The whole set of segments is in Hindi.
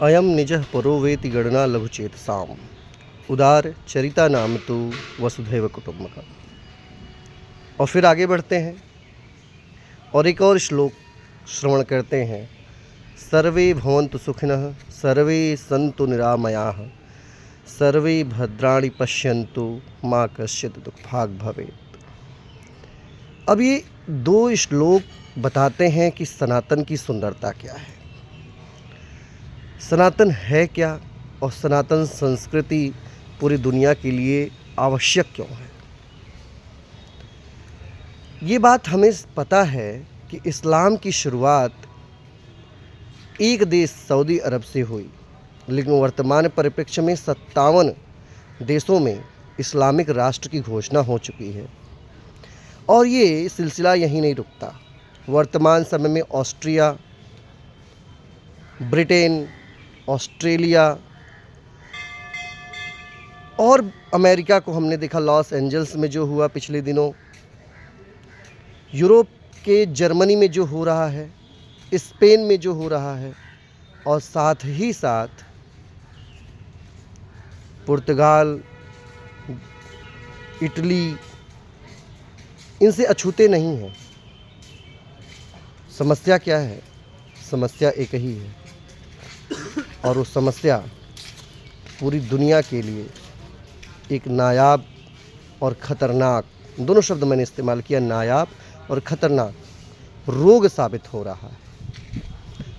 अयम निजः परो वेति गणना लघुचेतसाम उदार चरिता नाम तो वसुधैव कुटुम्बकम्। और फिर आगे बढ़ते हैं और एक और श्लोक श्रवण करते हैं। सर्वे भवन्तु सुखिनः, सर्वे सन्तु निरामयाः, सर्वे भद्राणि पश्यन्तु, मा कश्चित् दुःखभाग् भवेत्। अब ये दो श्लोक बताते हैं कि सनातन की सुंदरता क्या है, सनातन है क्या, और सनातन संस्कृति पूरी दुनिया के लिए आवश्यक क्यों है। ये बात हमें पता है कि इस्लाम की शुरुआत एक देश सऊदी अरब से हुई, लेकिन वर्तमान परिप्रेक्ष्य में 57 देशों में इस्लामिक राष्ट्र की घोषणा हो चुकी है। और ये सिलसिला यहीं नहीं रुकता। वर्तमान समय में ऑस्ट्रिया, ब्रिटेन, ऑस्ट्रेलिया और अमेरिका को हमने देखा लॉस एंजल्स में जो हुआ पिछले दिनों, यूरोप के जर्मनी में जो हो रहा है, स्पेन में जो हो रहा है, और साथ ही साथ पुर्तगाल, इटली, इनसे अछूते नहीं हैं। समस्या क्या है? समस्या एक ही है, और वो समस्या पूरी दुनिया के लिए एक नायाब और ख़तरनाक, दोनों शब्द मैंने इस्तेमाल किया, नायाब और ख़तरनाक रोग साबित हो रहा है।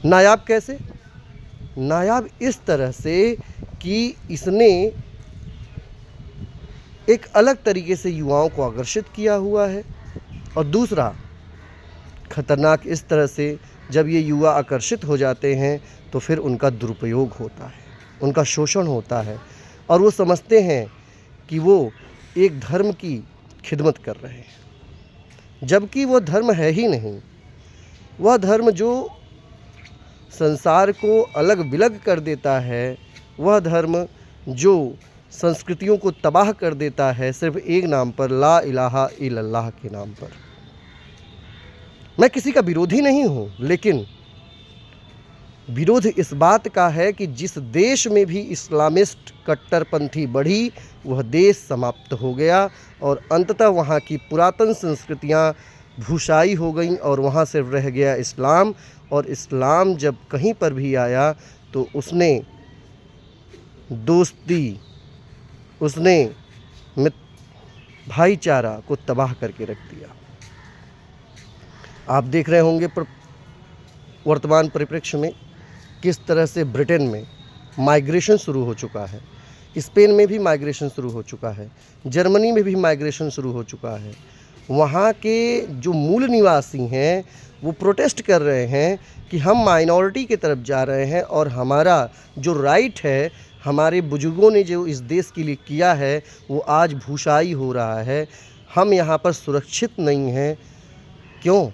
नायाब कैसे? नायाब इस तरह से कि इसने एक अलग तरीके से युवाओं को आकर्षित किया हुआ है, और दूसरा खतरनाक इस तरह से जब ये युवा आकर्षित हो जाते हैं तो फिर उनका दुरुपयोग होता है, उनका शोषण होता है, और वो समझते हैं कि वो एक धर्म की खिदमत कर रहे हैं, जबकि वो धर्म है ही नहीं। वह धर्म जो संसार को अलग विलग कर देता है, वह धर्म जो संस्कृतियों को तबाह कर देता है, सिर्फ एक नाम पर, ला इलाहा इल्लल्लाह के नाम पर। मैं किसी का विरोधी नहीं हूँ, लेकिन विरोध इस बात का है कि जिस देश में भी इस्लामिस्ट कट्टरपंथी बढ़ी, वह देश समाप्त हो गया, और अंततः वहाँ की पुरातन संस्कृतियाँ भूसाई हो गईं, और वहाँ सिर्फ रह गया इस्लाम। और इस्लाम जब कहीं पर भी आया तो उसने दोस्ती, उसने भाईचारा को तबाह करके रख दिया। आप देख रहे होंगे वर्तमान परिप्रेक्ष्य में किस तरह से ब्रिटेन में माइग्रेशन शुरू हो चुका है, स्पेन में भी माइग्रेशन शुरू हो चुका है, जर्मनी में भी माइग्रेशन शुरू हो चुका है। वहाँ के जो मूल निवासी हैं वो प्रोटेस्ट कर रहे हैं कि हम माइनॉरिटी की तरफ जा रहे हैं, और हमारा जो राइट है, हमारे बुजुर्गों ने जो इस देश के लिए किया है, वो आज भूसाई हो रहा है। हम यहाँ पर सुरक्षित नहीं हैं। क्यों?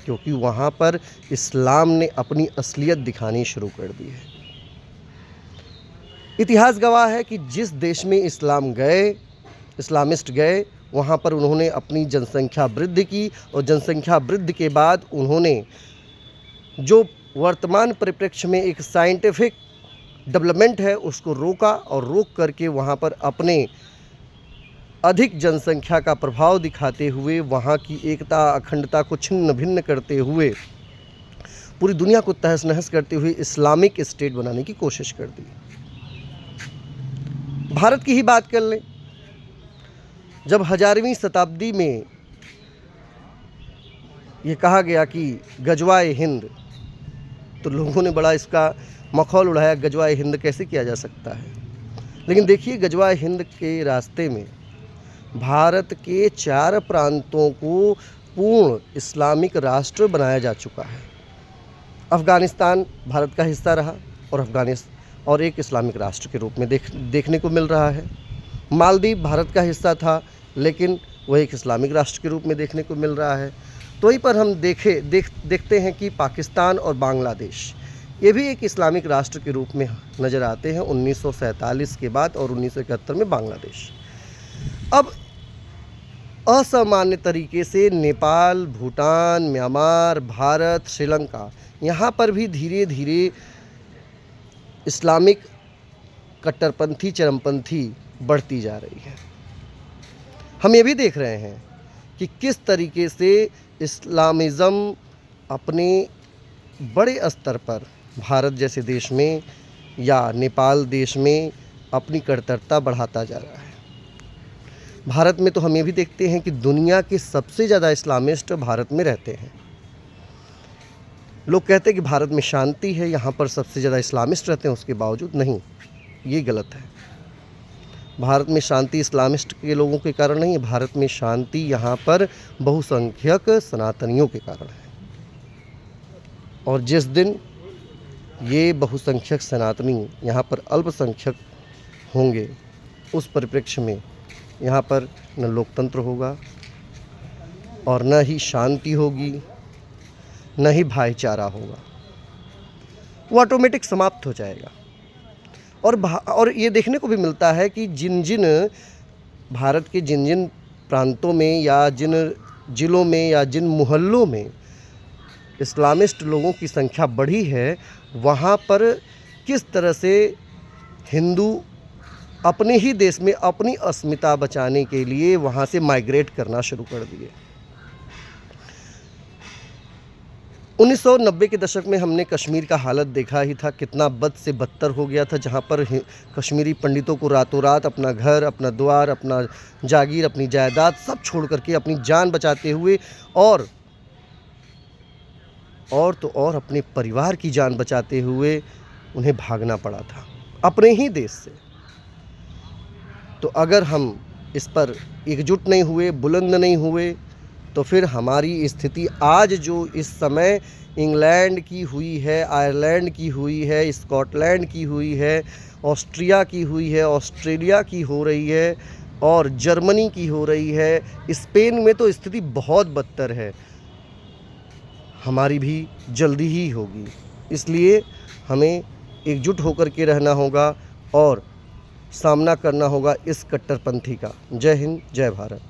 क्योंकि वहाँ पर इस्लाम ने अपनी असलियत दिखानी शुरू कर दी है। इतिहास गवाह है कि जिस देश में इस्लामिस्ट गए, वहाँ पर उन्होंने अपनी जनसंख्या वृद्धि की, और जनसंख्या वृद्धि के बाद उन्होंने जो वर्तमान परिप्रेक्ष्य में एक साइंटिफिक डेवलपमेंट है उसको रोका, और रोक करके वहाँ पर अपने अधिक जनसंख्या का प्रभाव दिखाते हुए, वहाँ की एकता अखंडता को छिन्न भिन्न करते हुए, पूरी दुनिया को तहस नहस करते हुए इस्लामिक स्टेट बनाने की कोशिश कर दी। भारत की ही बात कर लें। जब 10वीं शताब्दी में ये कहा गया कि गजवाए हिंद, तो लोगों ने बड़ा इसका मखौल उड़ाया, गजवाए हिंद कैसे किया जा सकता है। लेकिन देखिए, गजवाए हिंद के रास्ते में भारत के 4 प्रांतों को पूर्ण इस्लामिक राष्ट्र बनाया जा चुका है। अफ़गानिस्तान भारत का हिस्सा रहा, और एक इस्लामिक राष्ट्र के रूप में देखने को मिल रहा है। मालदीव भारत का हिस्सा था, लेकिन वह एक इस्लामिक राष्ट्र के रूप में देखने को मिल रहा है। तो वहीं पर हम देखते हैं कि पाकिस्तान और बांग्लादेश, ये भी एक इस्लामिक राष्ट्र के रूप में नज़र आते हैं 1947 के बाद, और 1971 में बांग्लादेश। अब असामान्य तरीके से नेपाल, भूटान, म्यांमार, भारत, श्रीलंका, यहाँ पर भी धीरे धीरे इस्लामिक कट्टरपंथी चरमपंथी बढ़ती जा रही है। हम ये भी देख रहे हैं कि किस तरीके से इस्लामिज़्म अपने बड़े स्तर पर भारत जैसे देश में या नेपाल देश में अपनी कट्टरता बढ़ाता जा रहा है। भारत में तो हम ये भी देखते हैं कि दुनिया के सबसे ज़्यादा इस्लामिस्ट भारत में रहते हैं। लोग कहते हैं कि भारत में शांति है, यहाँ पर सबसे ज़्यादा इस्लामिस्ट रहते हैं, उसके बावजूद नहीं, ये गलत है। भारत में शांति इस्लामिस्ट के लोगों के कारण नहीं है, भारत में शांति यहाँ पर बहुसंख्यक सनातनियों के कारण है। और जिस दिन ये बहुसंख्यक सनातनी यहाँ पर अल्पसंख्यक होंगे, उस परिप्रेक्ष्य में यहाँ पर न लोकतंत्र होगा और न ही शांति होगी, न ही भाईचारा होगा, वो ऑटोमेटिक समाप्त हो जाएगा। और ये देखने को भी मिलता है कि भारत के जिन जिन प्रांतों में या जिन ज़िलों में या जिन मोहल्लों में इस्लामिस्ट लोगों की संख्या बढ़ी है, वहाँ पर किस तरह से हिंदू अपने ही देश में अपनी अस्मिता बचाने के लिए वहाँ से माइग्रेट करना शुरू कर दिए। 1990 के दशक में हमने कश्मीर का हालत देखा ही था, कितना बद से बदतर हो गया था, जहाँ पर कश्मीरी पंडितों को रातों रात अपना घर, अपना द्वार, अपना जागीर, अपनी जायदाद सब छोड़ करके अपनी जान बचाते हुए और तो और अपने परिवार की जान बचाते हुए उन्हें भागना पड़ा था अपने ही देश से। तो अगर हम इस पर एकजुट नहीं हुए, बुलंद नहीं हुए, तो फिर हमारी स्थिति आज जो इस समय इंग्लैंड की हुई है, आयरलैंड की हुई है, स्कॉटलैंड की हुई है, ऑस्ट्रिया की हुई है, ऑस्ट्रेलिया की हो रही है और जर्मनी की हो रही है, स्पेन में तो स्थिति बहुत बदतर है, हमारी भी जल्दी ही होगी। इसलिए हमें एकजुट होकर के रहना होगा और सामना करना होगा इस कट्टरपंथी का। जय हिंद, जय भारत।